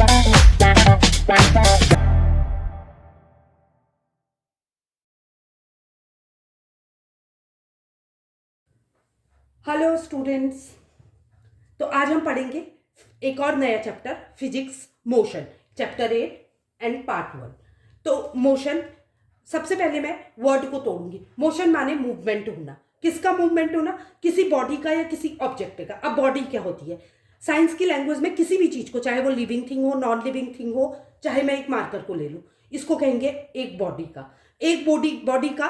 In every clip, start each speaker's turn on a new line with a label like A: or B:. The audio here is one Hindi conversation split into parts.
A: Hello students. तो आज हम पढ़ेंगे एक और नया chapter, physics motion, chapter 8 and part 1। तो मोशन, सबसे पहले मैं वर्ड को तोड़ूंगी। मोशन माने मूवमेंट होना। किसका मूवमेंट होना? किसी बॉडी का या किसी ऑब्जेक्ट का। अब बॉडी क्या होती है? साइंस की लैंग्वेज में किसी भी चीज को, चाहे वो लिविंग थिंग हो, नॉन लिविंग थिंग हो, चाहे मैं एक मार्कर को ले लूं, इसको कहेंगे एक बॉडी का। एक बॉडी का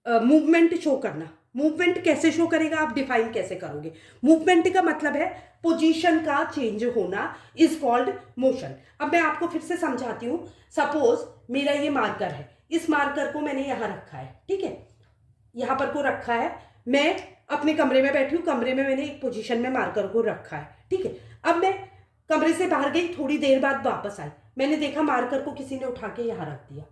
A: मूवमेंट शो करना। मूवमेंट कैसे शो करेगा, आप डिफाइन कैसे करोगे? मूवमेंट का मतलब है पोजीशन का चेंज होना, इज कॉल्ड मोशन। अब मैं आपको फिर से समझाती हूं। सपोज मेरा ये मार्कर है, इस मार्कर को मैंने यहां रखा है, ठीक है, यहां पर को रखा है। मैं अपने कमरे में बैठी हूं, कमरे में मैंने एक पोजीशन में मार्कर को रखा है, ठीक है। अब मैं कमरे से बाहर गई, थोड़ी देर बाद वापस आई, मैंने देखा मार्कर को किसी ने उठा के यहां रख दिया।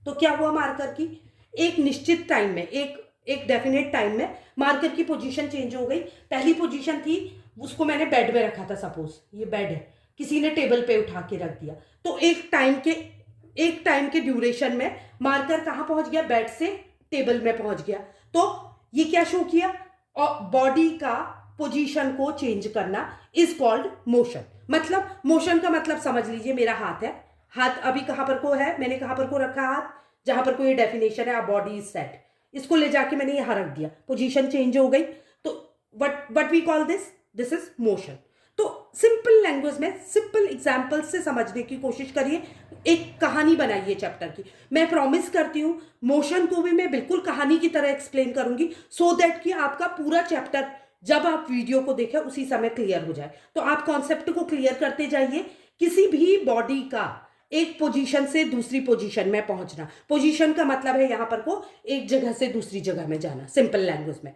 A: तो क्या हुआ? मार्कर की एक निश्चित टाइम में, एक डेफिनेट टाइम में मार्कर की पोजीशन चेंज हो गई। पहली पोजीशन थी, उसको मैंने बेड में रखा था, सपोज ये बेड है, किसी ने टेबल पे उठा के रख दिया। तो एक टाइम के ड्यूरेशन में मार्कर कहां पहुंच गया? बेड से टेबल में पहुंच गया। तो ये क्या शो किया? और बॉडी का पोजीशन को चेंज करना इज कॉल्ड मोशन। मतलब मोशन का मतलब समझ लीजिए, मेरा हाथ है, हाथ अभी कहां पर को है, मैंने कहां पर को रखा हाथ, जहां पर कोई डेफिनेशन है, बॉडी इज सेट, इसको ले जाके मैंने यहां रख दिया, पोजीशन चेंज हो गई। तो what we call this is motion. तो सिंपल लैंग्वेज में, सिंपल एग्जांपल से समझने की कोशिश करिए। एक कहानी बनाइए चैप्टर की। मैं प्रॉमिस करती हूं मोशन को भी मैं बिल्कुल कहानी की तरह एक्सप्लेन करूंगी, सो दैट कि आपका पूरा चैप्टर जब आप वीडियो को देखें उसी समय क्लियर हो जाए। तो आप कॉन्सेप्ट को क्लियर करते जाइए। किसी भी बॉडी का एक पोजीशन से दूसरी पोजीशन में पहुंचना, पोजीशन का मतलब है यहां पर को एक जगह से दूसरी जगह में जाना, सिंपल लैंग्वेज में,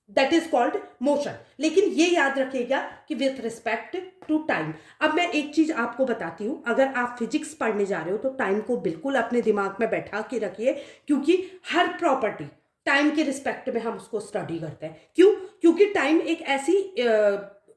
A: दैट इज कॉल्ड मोशन। लेकिन ये याद रखिएगा कि विथ रिस्पेक्ट टू टाइम। अब मैं एक चीज आपको बताती हूं, अगर आप फिजिक्स पढ़ने जा रहे हो तो टाइम को बिल्कुल अपने दिमाग में बैठा के रखिए, क्योंकि हर प्रॉपर्टी टाइम के रिस्पेक्ट में हम उसको स्टडी करते हैं। क्यों? क्योंकि टाइम एक ऐसी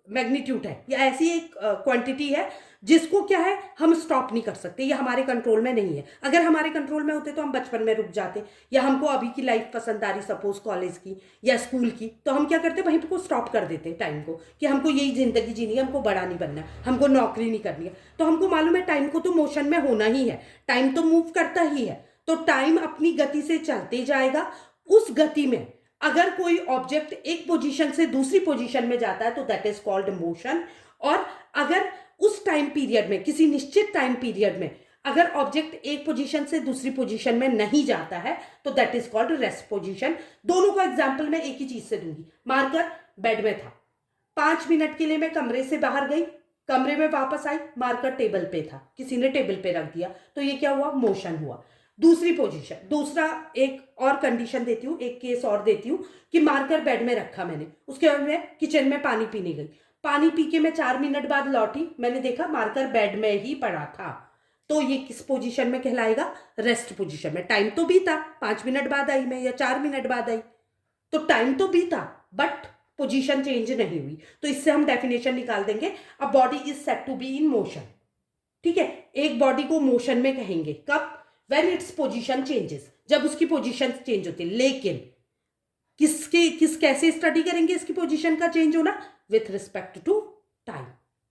A: मैग्नीट्यूड है या ऐसी एक क्वांटिटी है जिसको क्या है, हम स्टॉप नहीं कर सकते, ये हमारे कंट्रोल में नहीं है। अगर हमारे कंट्रोल में होते तो हम बचपन में रुक जाते, या हमको अभी की लाइफ पसंद आ रही, सपोज कॉलेज की या स्कूल की, तो हम क्या करते, वहीं को स्टॉप कर देते टाइम को, कि हमको यही जिंदगी जीनी है, हमको बड़ा नहीं बनना, हमको नौकरी नहीं करनी है। तो हमको मालूम है टाइम को तो मोशन में होना ही है, टाइम तो मूव करता ही है। तो टाइम अपनी गति से चलते जाएगा। उस गति में अगर कोई ऑब्जेक्ट एक पोजीशन से दूसरी पोजीशन में जाता है तो दैट इज कॉल्ड मोशन। और अगर उस टाइम पीरियड में, किसी निश्चित टाइम पीरियड में, अगर ऑब्जेक्ट एक पोजीशन से दूसरी पोजीशन में नहीं जाता है तो that is called rest position. दोनों का एग्जांपल मैं एक ही चीज से दूंगी। मार्कर बेड में था, 5 मिनट के लिए मैं कमरे से बाहर गई, कमरे में वापस आई, मार्कर टेबल पे था, किसी ने टेबल पे रख दिया, तो ये क्या हुआ? मोशन हुआ। दूसरी पोजीशन, दूसरा एक और कंडीशन देती हूँ, एक केस और देती हूँ कि मार्कर बेड में रखा मैंने, उसके बाद मैं किचन में पानी पीने गई, पानी पी के मैं 4 मिनट बाद लौटी, मैंने देखा मार्कर बेड में ही पड़ा था। तो ये किस पोजीशन में कहलाएगा? रेस्ट पोजीशन में। टाइम तो बीता, 5 मिनट बाद आई मैं या 4 मिनट बाद आई, तो टाइम तो बीता बट पोजीशन चेंज नहीं हुई। तो इससे हम डेफिनेशन निकाल देंगे, a body is said to be in motion. ठीक है, एक बॉडी को मोशन में कहेंगे कब? व्हेन इट्स पोजीशन चेंजेस, जब उसकी पोजीशन चेंज होती है। लेकिन कैसे स्टडी करेंगे इसकी पोजीशन का चेंज होना? With respect to time.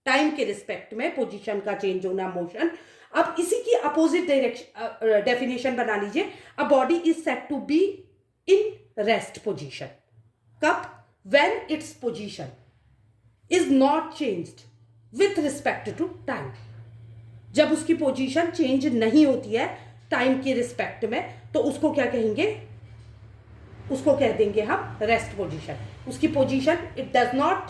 A: Time के रिस्पेक्ट में पोजीशन का चेंज होना मोशन। अब इसी की अपोजिट डायरेक्शन डेफिनेशन बना लीजिए, a body is said to be in rest position. कब? When its position is not changed with respect to time, जब उसकी पोजीशन चेंज नहीं होती है टाइम के रिस्पेक्ट में, तो उसको क्या कहेंगे? उसको कह देंगे हम रेस्ट पोजीशन। उसकी position it does not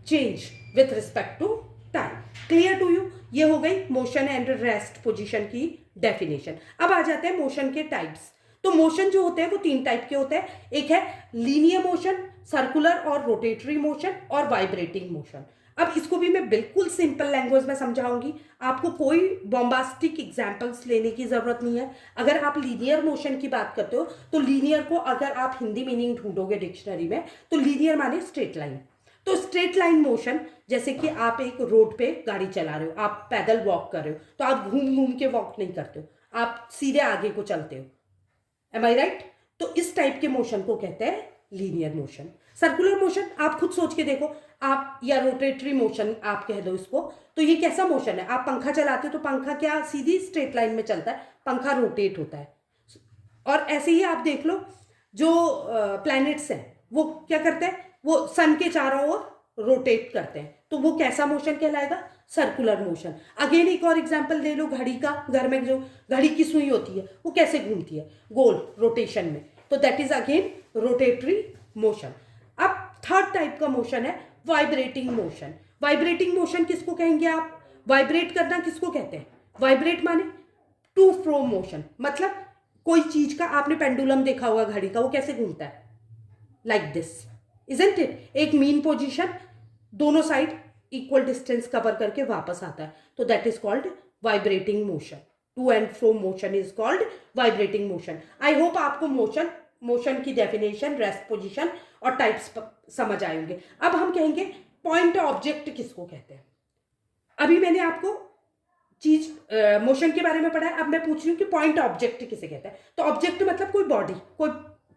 A: change with respect to time. Clear to you? ये हो गई मोशन एंड रेस्ट पोजीशन की डेफिनेशन। अब आ जाते हैं मोशन के टाइप्स। तो मोशन जो होते हैं वो 3 टाइप के होते हैं। एक है लीनियर मोशन, सर्कुलर और रोटेटरी मोशन, और वाइब्रेटिंग मोशन। अब इसको भी मैं बिल्कुल सिंपल लैंग्वेज में समझाऊंगी, आपको कोई बॉम्बास्टिक एग्जांपल्स लेने की जरूरत नहीं है। अगर आप लीनियर मोशन की बात करते हो तो लीनियर को अगर आप हिंदी मीनिंग ढूंढोगे डिक्शनरी में तो लीनियर माने स्ट्रेट लाइन। तो स्ट्रेट लाइन मोशन, जैसे कि आप एक रोड पे गाड़ी चला रहे हो, आप पैदल वॉक कर रहे हो, तो आप घूम घूम के वॉक नहीं करते हो, आप सीधे आगे को चलते हो। एम आई राइट? तो इस टाइप के मोशन को कहते हैं लीनियर मोशन। सर्कुलर मोशन आप खुद सोच के देखो, आप या रोटेटरी मोशन आप कह दो इसको, तो ये कैसा मोशन है? आप पंखा चलाते हो तो पंखा क्या सीधी स्ट्रेट लाइन में चलता है? पंखा रोटेट होता है। और ऐसे ही आप देख लो, जो प्लैनेट्स हैं वो क्या करते हैं? वो सन के चारों ओर रोटेट करते हैं, तो वो कैसा मोशन कहलाएगा? Circular motion. अगेन एक और एग्जांपल ले लो घड़ी का। घर में जो घड़ी की सुई होती है वो कैसे घूमती है? गोल, रोटेशन में, तो that is again rotatory motion. अब थर्ड टाइप का मोशन है वाइब्रेटिंग मोशन। वाइब्रेटिंग मोशन किसको कहेंगे आप? वाइब्रेट करना किसको कहते हैं? वाइब्रेट माने टू फ्रो मोशन, मतलब कोई चीज का, आपने पेंडुलम देखा होगा घड़ी का, वो कैसे घूमता है? Like this, isn't it? एक मीन पोजीशन, दोनों साइड इक्वल डिस्टेंस कवर करके वापस आता है, तो that is called vibrating motion. To and fro motion is called vibrating motion. I hope आपको मोशन की डेफिनेशन, रेस्ट पोजीशन और टाइप्स समझ आएंगे। अब हम कहेंगे पॉइंट ऑब्जेक्ट किसको कहते हैं। अभी मैंने आपको चीज मोशन के बारे में पढ़ा है, अब मैं पूछ रही हूँ कि पॉइंट ऑब्जेक्ट किसे कहते हैं। तो ऑब्जेक्ट मतलब कोई बॉडी, कोई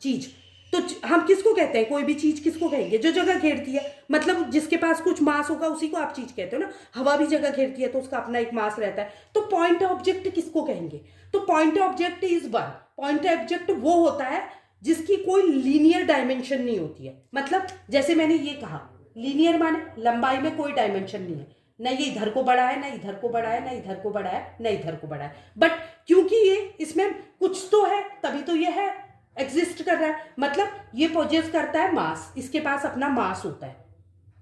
A: चीज। तो हम किसको कहते हैं? कोई भी चीज किसको कहेंगे? जो जगह घेरती है, मतलब जिसके पास कुछ मास होगा उसी को आप चीज कहते हो ना। हवा भी जगह घेरती है तो उसका अपना एक मास रहता है। तो पॉइंट ऑब्जेक्ट किसको कहेंगे? तो point object is one. Point object वो होता है जिसकी कोई लीनियर डायमेंशन नहीं होती है। मतलब जैसे मैंने ये कहा, लीनियर माने लंबाई में कोई डायमेंशन नहीं है, ना ये इधर को बढ़ा है, ना इधर को बढ़ा है, ना इधर को बढ़ा है, ना इधर को बढ़ा है, बट क्योंकि ये इसमें कुछ तो है तभी तो ये है, एग्जिस्ट कर रहा है। मतलब ये पोजेस करता है मास, इसके पास अपना मास होता है।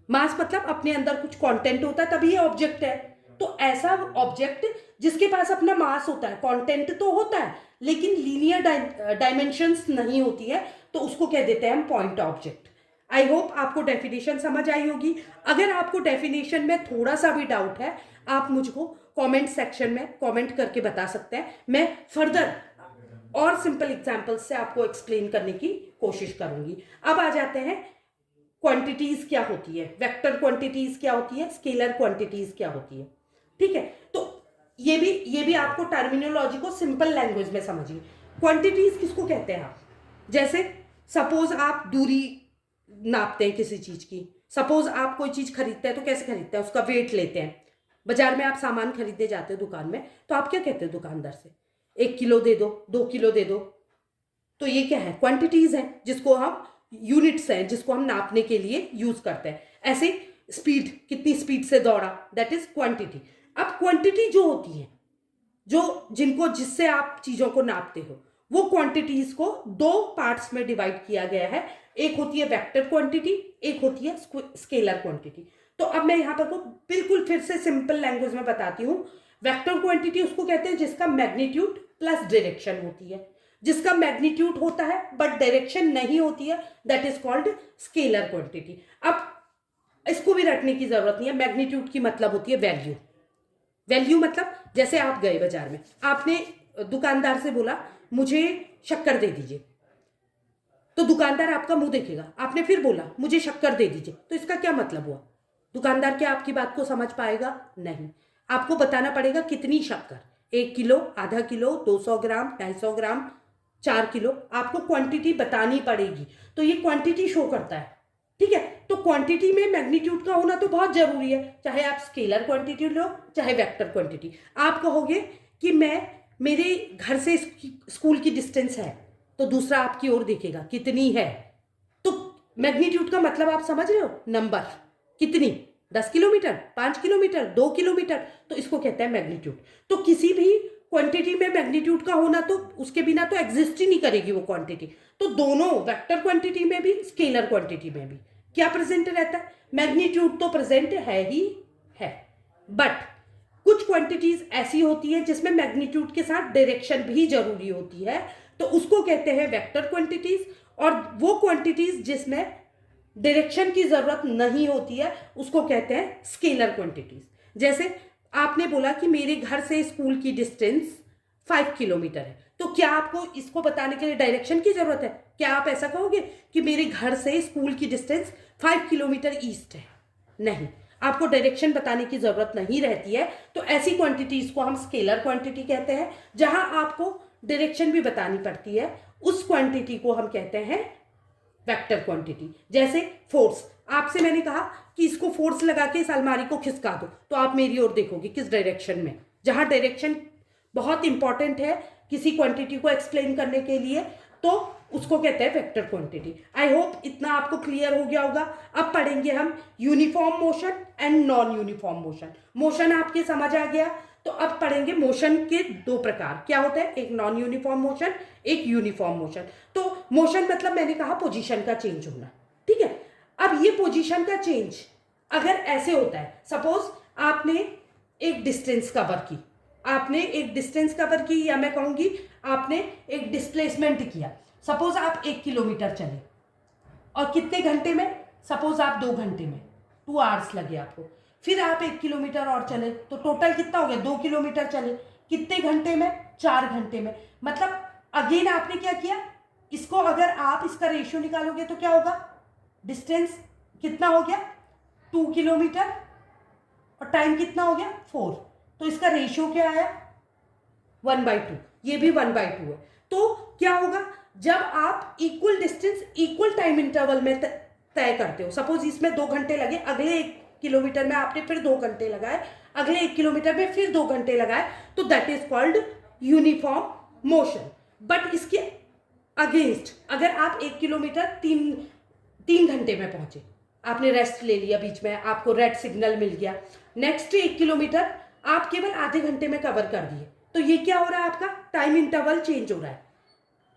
A: मास मतलब अपने अंदर कुछ कंटेंट होता है, तभी ये ऑब्जेक्ट है। तो ऐसा ऑब्जेक्ट जिसके पास अपना मास होता है, कंटेंट तो होता है लेकिन लीनियर डायमेंशंस नहीं होती है, तो उसको कह देते हैं हम पॉइंट ऑब्जेक्ट। आई होप आपको डेफिनेशन समझ आई होगी। अगर आपको डेफिनेशन में थोड़ा सा भी डाउट है, आप मुझको कमेंट सेक्शन में कमेंट करके बता सकते हैं। मैं फर्दर और सिंपल एग्जांपल्स से आपको एक्सप्लेन करने की कोशिश करूंगी। अब आ जाते हैं क्वांटिटीज क्या होती है, वेक्टर क्वांटिटीज क्या होती है, स्केलर क्वांटिटीज क्या होती है। ठीक है, तो ये भी आपको टर्मिनोलॉजी को सिंपल लैंग्वेज में समझिए। क्वांटिटीज किसको कहते हैं आप? जैसे सपोज आप दूरी नापते हैं किसी चीज की। सपोज आप कोई चीज खरीदते हैं तो कैसे खरीदते हैं? उसका वेट लेते हैं। बाजार में आप सामान खरीदने जाते हो दुकान में, तो आप क्या कहते हो दुकानदार से? 1 किलो दे दो, 2 किलो दे दो। तो ये क्या है? क्वांटिटीज हैं, जिसको हम यूनिट्स हैं, जिसको हम नापने के लिए यूज करते हैं। ऐसे स्पीड, कितनी स्पीड से दौड़ा, दैट इज क्वांटिटी। अब क्वांटिटी जो होती है, जिससे आप चीजों को नापते हो, वो क्वांटिटीज को दो पार्ट्स में डिवाइड किया गया है। एक होती है वेक्टर क्वांटिटी, एक होती है स्केलर क्वांटिटी। तो अब मैं यहां पर को बिल्कुल फिर से सिंपल लैंग्वेज में बताती हूं। वेक्टर क्वांटिटी उसको कहते हैं जिसका मैग्नीट्यूड प्लस डायरेक्शन होती है। जिसका मैग्नीट्यूड होता है बट डायरेक्शन नहीं होती है, that is called scalar quantity. अब इसको भी रटने की जरूरत नहीं है। मैग्नीट्यूड की मतलब होती है वैल्यू। वैल्यू मतलब जैसे आप गए बाजार में, आपने दुकानदार से बोला मुझे शक्कर दे दीजिए, तो दुकानदार आपका मुंह देखेगा। आपने फिर बोला मुझे शक्कर दे दीजिए, तो इसका क्या मतलब हुआ? दुकानदार क्या आपकी बात को समझ पाएगा? नहीं। आपको बताना पड़ेगा कितनी शक्कर, 1 किलो, आधा किलो, 200 ग्राम, 250 ग्राम, 4 किलो, आपको क्वांटिटी बतानी पड़ेगी। तो ये क्वांटिटी शो करता है। ठीक है, तो क्वांटिटी में मैग्नीट्यूड का होना तो बहुत जरूरी है, चाहे आप स्केलर क्वांटिटी लो चाहे वेक्टर क्वांटिटी। आप कहोगे कि मेरे घर से स्कूल की डिस्टेंस है, तो दूसरा आपकी ओर देखेगा कितनी है। तो मैग्नीट्यूड का मतलब आप समझ रहे हो? नंबर, कितनी, 10 किलोमीटर, 5 किलोमीटर, 2 किलोमीटर, तो इसको कहते हैं मैग्नीट्यूड। तो किसी भी क्वांटिटी में मैग्नीट्यूड का होना, तो उसके बिना तो एग्जिस्ट ही नहीं करेगी वो क्वांटिटी। तो दोनों वेक्टर क्वांटिटी में भी स्केलर क्वांटिटी में भी क्या प्रेजेंट रहता है? मैग्नीट्यूड तो प्रेजेंट है ही है, बट कुछ क्वांटिटीज ऐसी होती है जिसमें मैग्नीट्यूड के साथ डायरेक्शन भी जरूरी होती है, तो उसको कहते हैं वेक्टर क्वांटिटीज। और वो क्वांटिटीज जिसमें डायरेक्शन की जरूरत नहीं होती है उसको कहते हैं स्केलर क्वांटिटीज। जैसे आपने बोला कि मेरे घर से स्कूल की डिस्टेंस 5 किलोमीटर है, तो क्या आपको इसको बताने के लिए डायरेक्शन की जरूरत है? क्या आप ऐसा कहोगे कि मेरे घर से स्कूल की डिस्टेंस 5 किलोमीटर ईस्ट है? नहीं, आपको डायरेक्शन बताने की जरूरत नहीं रहती है। तो ऐसी क्वांटिटीज को हम स्केलर क्वांटिटी कहते हैं। जहां आपको डायरेक्शन भी बतानी पड़ती है, उस क्वांटिटी को हम कहते हैं वेक्टर क्वांटिटी। जैसे फोर्स, आपसे मैंने कहा कि इसको फोर्स लगा के इस अलमारी को खिसका दो, तो आप मेरी ओर देखोगे किस डायरेक्शन में। जहां डायरेक्शन बहुत इंपॉर्टेंट है किसी क्वांटिटी को एक्सप्लेन करने के लिए, तो उसको कहते हैं वेक्टर क्वांटिटी। आई होप इतना आपको क्लियर हो गया होगा। अब पढ़ेंगे हम uniform motion and non uniform motion. Motion आपके समझ आ गया, तो अब पढ़ेंगे मोशन के दो प्रकार क्या होते हैं, एक नॉन यूनिफॉर्म मोशन, एक यूनिफॉर्म मोशन। तो मोशन मतलब मैंने कहा पोजीशन का चेंज होना, ठीक है। अब ये पोजीशन का चेंज अगर ऐसे होता है, सपोज आपने एक डिस्टेंस कवर की, या मैं कहूंगी आपने एक डिस्प्लेसमेंट किया। सपोज आप 1 किलोमीटर चले और कितने घंटे में, सपोज आप 2 घंटे में, 2 आवर्स लगे आपको। फिर आप 1 किलोमीटर और चले तो टोटल कितना हो गया, 2 किलोमीटर चले, कितने घंटे में, 4 घंटे में। मतलब अगेन आपने क्या किया, इसको अगर आप इसका रेशियो निकालोगे तो क्या होगा, डिस्टेंस कितना हो गया 2 किलोमीटर और टाइम कितना हो गया 4, तो इसका रेशियो क्या आया 1/2। ये भी 1/2 है। तो क्या होगा, जब आप equal distance equal time interval में तय करते हो, सपोज इसमें 2 घंटे लगे, अगले 1 किलोमीटर में आपने फिर 2 घंटे लगाए, अगले 1 किलोमीटर में फिर 2 घंटे लगाए, तो that is called uniform motion. But इसके अगेंस्ट अगर आप 1 किलोमीटर 3 घंटे में पहुंचे, आपने रेस्ट ले लिया, बीच में आपको रेड सिग्नल मिल गया, नेक्स्ट 1 किलोमीटर आप केवल आधे घंटे में कवर कर दिए, तो ये क्या हो रहा है, आपका टाइम इंटरवल चेंज हो रहा है,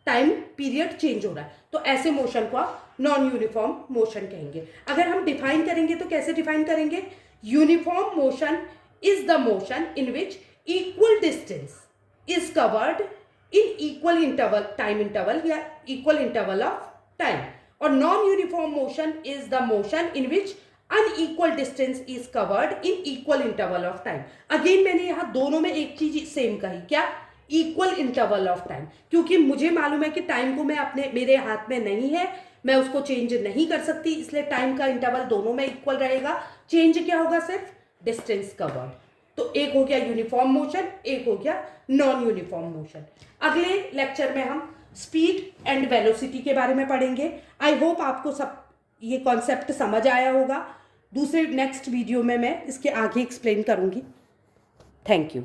A: टाइम पीरियड चेंज हो रहा है। तो ऐसे मोशन को आप नॉन यूनिफॉर्म मोशन कहेंगे। अगर हम डिफाइन करेंगे तो कैसे डिफाइन करेंगे, uniform motion is the motion in which equal distance is covered in equal interval, time interval या इक्वल इंटरवल ऑफ टाइम। और non uniform motion is the motion in which unequal distance is covered in equal interval of time. Again मैंने यहां दोनों में एक चीज सेम कही, क्या, इक्वल इंटरवल ऑफ टाइम, क्योंकि मुझे मालूम है कि टाइम को मैं मेरे हाथ में नहीं है, मैं उसको चेंज नहीं कर सकती, इसलिए टाइम का इंटरवल दोनों में इक्वल रहेगा। चेंज क्या होगा, सिर्फ डिस्टेंस कवर्ड। तो एक हो गया यूनिफॉर्म मोशन, एक हो गया नॉन यूनिफॉर्म मोशन। अगले लेक्चर में हम स्पीड एंड वेलोसिटी के बारे में पढ़ेंगे। आई होप आपको सब ये कॉन्सेप्ट समझ आया होगा। दूसरे नेक्स्ट वीडियो में मैं इसके आगे एक्सप्लेन करूंगी। Thank you.